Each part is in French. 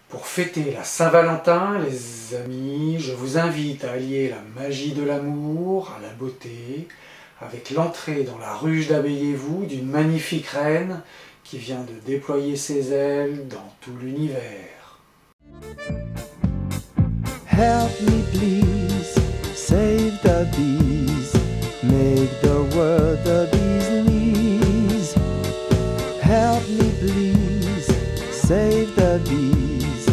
Pour fêter la Saint-Valentin, les amis, je vous invite à allier la magie de l'amour à la beauté, avec l'entrée dans la ruche d'Abeyez-vous d'une magnifique reine qui vient de déployer ses ailes dans tout l'univers. Help me please, save the bees, make the world the bee's knees. Help me please, save the bees,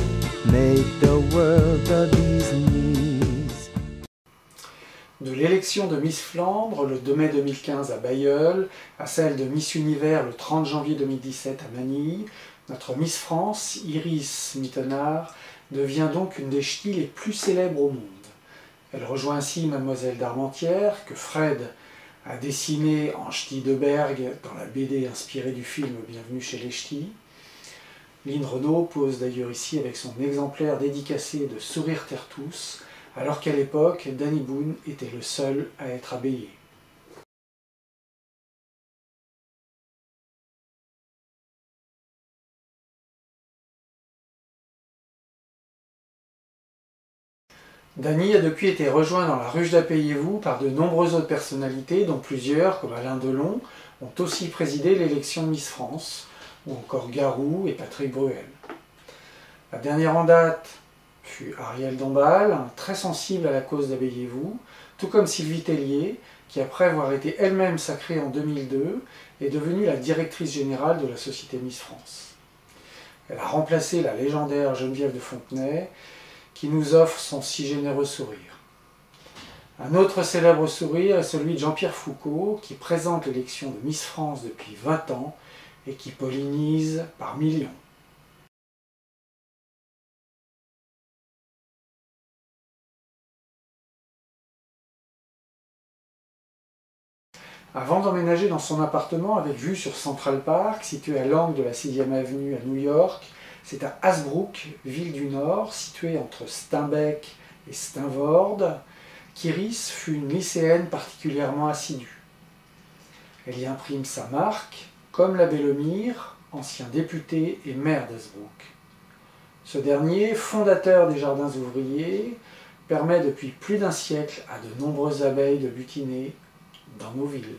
make the world the bee's knees. De l'élection de Miss Flandre le 2 mai 2015 à Bailleul, à celle de Miss Univers le 30 janvier 2017 à Manille, notre Miss France, Iris Mittenard, devient donc une des ch'tis les plus célèbres au monde. Elle rejoint ainsi Mademoiselle d'Armentières, que Fred a dessinée en ch'ti de Berg dans la BD inspirée du film Bienvenue chez les ch'tis. Lynn Renaud pose d'ailleurs ici avec son exemplaire dédicacé de Sourire Terre-Tous, alors qu'à l'époque, Danny Boone était le seul à être habillé. Danny a depuis été rejoint dans la ruche d'Abeyez-vous par de nombreuses autres personnalités, dont plusieurs, comme Alain Delon, ont aussi présidé l'élection Miss France, ou encore Garou et Patrick Bruel. La dernière en date fut Ariel Dombal, très sensible à la cause d'Abeyez-vous, tout comme Sylvie Tellier, qui après avoir été elle-même sacrée en 2002, est devenue la directrice générale de la Société Miss France. Elle a remplacé la légendaire Geneviève de Fontenay, qui nous offre son si généreux sourire. Un autre célèbre sourire est celui de Jean-Pierre Foucault, qui présente l'élection de Miss France depuis 20 ans et qui pollinise par millions. Avant d'emménager dans son appartement avec vue sur Central Park, situé à l'angle de la 6e avenue à New York, c'est à Hasbrook, ville du Nord, située entre Steinbeck et Steinword, qu'Iris fut une lycéenne particulièrement assidue. Elle y imprime sa marque, comme l'abbé Lemire, ancien député et maire d'Hasbrook. Ce dernier, fondateur des Jardins ouvriers, permet depuis plus d'un siècle à de nombreuses abeilles de butiner dans nos villes.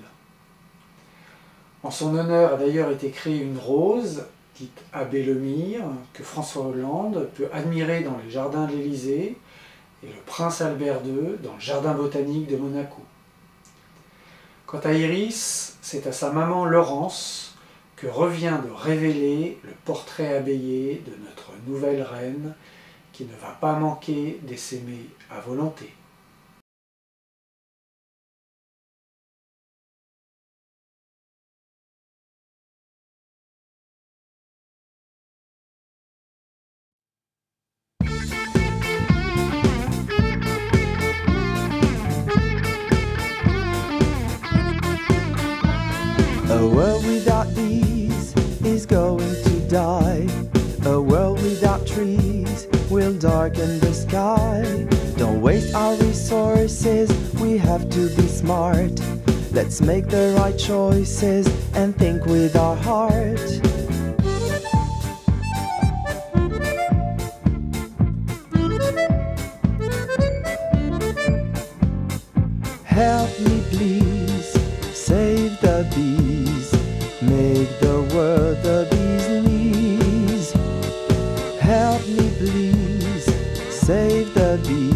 En son honneur a d'ailleurs été créée une rose, dite Abbé Lemire, que François Hollande peut admirer dans les jardins de l'Élysée et le prince Albert II dans le jardin botanique de Monaco. Quant à Iris, c'est à sa maman Laurence que revient de révéler le portrait abéillé de notre nouvelle reine qui ne va pas manquer d'essaimer à volonté. A world without bees is going to die. A world without trees will darken the sky. Don't waste our resources, we have to be smart. Let's make the right choices and think with our heart. Help me please, save the bees, make the world the bee's knees. Help me please, save the bees.